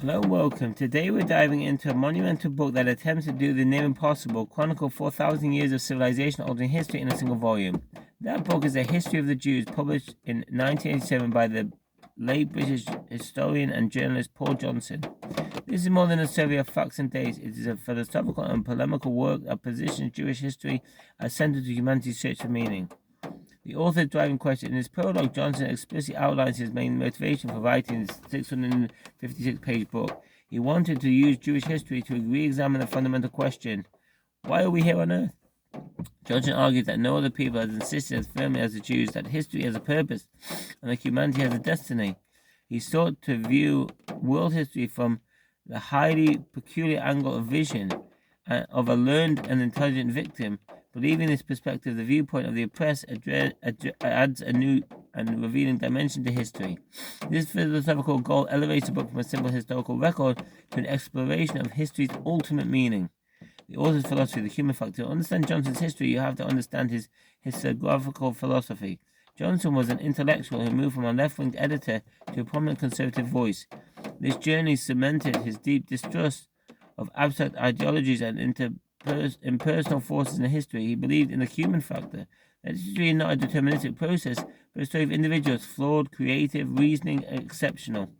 Hello and welcome. Today we're diving into a monumental book that attempts to do the near impossible, chronicle 4,000 years of civilization altering history in a single volume. That book is A History of the Jews, published in 1987 by the late British historian and journalist Paul Johnson. This is more than a survey of facts and dates. It is a philosophical and polemical work that positions Jewish history as central to humanity's search for meaning. The author's driving question. In his prologue, Johnson explicitly outlines his main motivation for writing this 656-page book. He wanted to use Jewish history to re-examine the fundamental question, why are we here on earth? Johnson argued that no other people has insisted as firmly as the Jews that history has a purpose and that humanity has a destiny. He sought to view world history from the highly peculiar angle of vision of a learned and intelligent victim. Believing this perspective, the viewpoint of the oppressed adds a new and revealing dimension to history. This philosophical goal elevates the book from a simple historical record to an exploration of history's ultimate meaning. The author's philosophy, the human factor. To understand Johnson's history, you have to understand his historiographical philosophy. Johnson was an intellectual who moved from a left-wing editor to a prominent conservative voice. This journey cemented his deep distrust of abstract ideologies and impersonal forces in history. He believed in the human factor, that history is not a deterministic process, but a story of individuals, flawed, creative, reasoning, exceptional.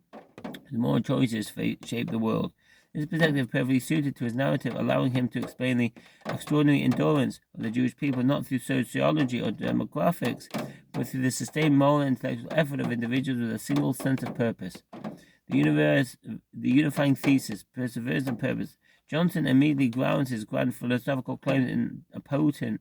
His moral choices shape the world. This perspective perfectly suited to his narrative, allowing him to explain the extraordinary endurance of the Jewish people not through sociology or demographics, but through the sustained moral and intellectual effort of individuals with a single sense of purpose. The unifying thesis, perseverance and purpose. Johnson immediately grounds his grand philosophical claims in a potent,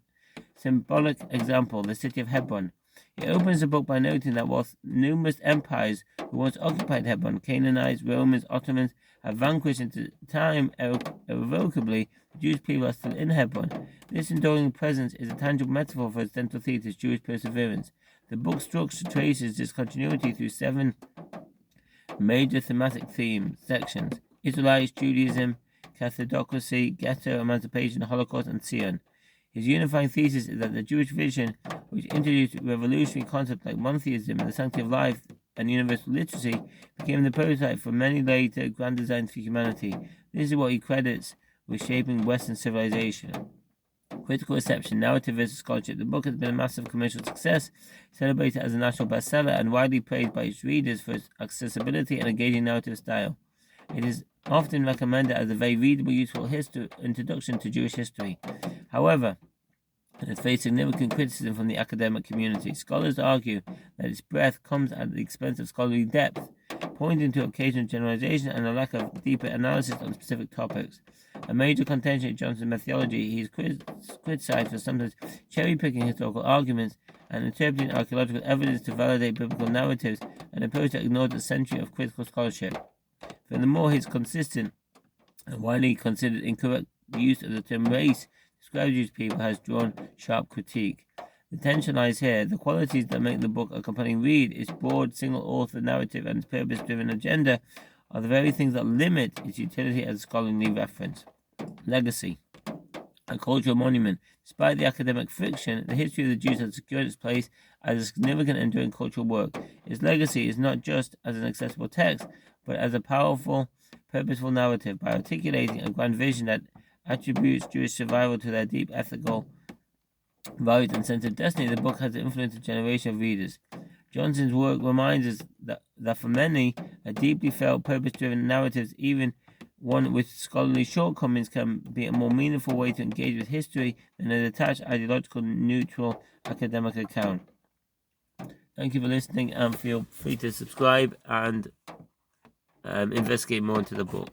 symbolic example, the city of Hebron. He opens the book by noting that whilst numerous empires who once occupied Hebron, Canaanites, Romans, Ottomans, have vanished into time irrevocably, the Jewish people are still in Hebron. This enduring presence is a tangible metaphor for its central thesis, Jewish perseverance. The book's structure traces this continuity through 7 major thematic theme sections: Israelites, Judaism, Cathodocracy, Ghetto, Emancipation, Holocaust, and Zion. His unifying thesis is that the Jewish vision, which introduced revolutionary concepts like monotheism, the sanctity of life, and universal literacy, became the prototype for many later grand designs for humanity. This is what he credits with shaping Western civilization. Critical reception, narrative versus scholarship. The book has been a massive commercial success, celebrated as a national bestseller, and widely praised by its readers for its accessibility and engaging narrative style. It is often recommended as a very readable, useful introduction to Jewish history. However, it has faced significant criticism from the academic community. Scholars argue that its breadth comes at the expense of scholarly depth, pointing to occasional generalization and a lack of deeper analysis on specific topics. A major contention in Johnson's methodology, he is criticized for sometimes cherry-picking historical arguments and interpreting archaeological evidence to validate biblical narratives, an approach that ignores a century of critical scholarship. Furthermore, his consistent and widely considered incorrect use of the term race to describe Jewish people has drawn sharp critique. The tension lies here. The qualities that make the book a compelling read, its broad, single-author narrative, and its purpose-driven agenda, are the very things that limit its utility as a scholarly reference. Legacy. A cultural monument. Despite the academic friction, the history of the Jews has secured its place as a significant and enduring cultural work. Its legacy is not just as an accessible text, but as a powerful, purposeful narrative. By articulating a grand vision that attributes Jewish survival to their deep ethical values and sense of destiny, the book has influenced a generation of readers. Johnson's work reminds us that for many, a deeply felt, purpose-driven narratives, even one with scholarly shortcomings, can be a more meaningful way to engage with history than a detached, ideological, neutral academic account. Thank you for listening, and feel free to subscribe and investigate more into the book.